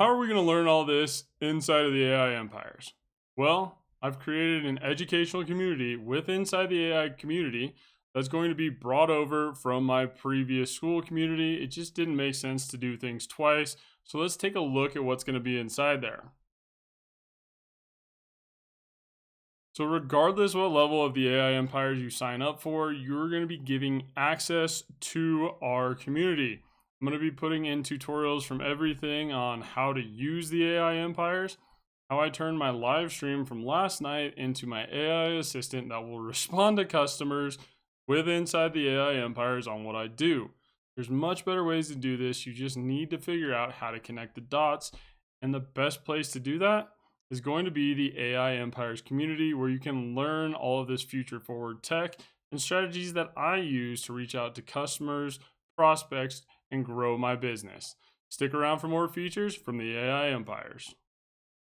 How are we going to learn all this inside of the AI empires? Well, I've created an educational community with inside the AI community that's going to be brought over from my previous school community. It just didn't make sense to do things twice. So let's take a look at what's going to be inside there. So, regardless what level of the AI empires you sign up for, you're going to be giving access to our community. I'm going to be putting in tutorials from everything on how to use the AI empires, how I turned my live stream from last night into my AI assistant that will respond to customers with inside the AI empires on what I do. There's much better ways to do this. You just need to figure out how to connect the dots. And the best place to do that is going to be the AI Empires community, where you can learn all of this future forward tech and strategies that I use to reach out to customers, prospects, and grow my business. Stick around for more features from the AI Empires.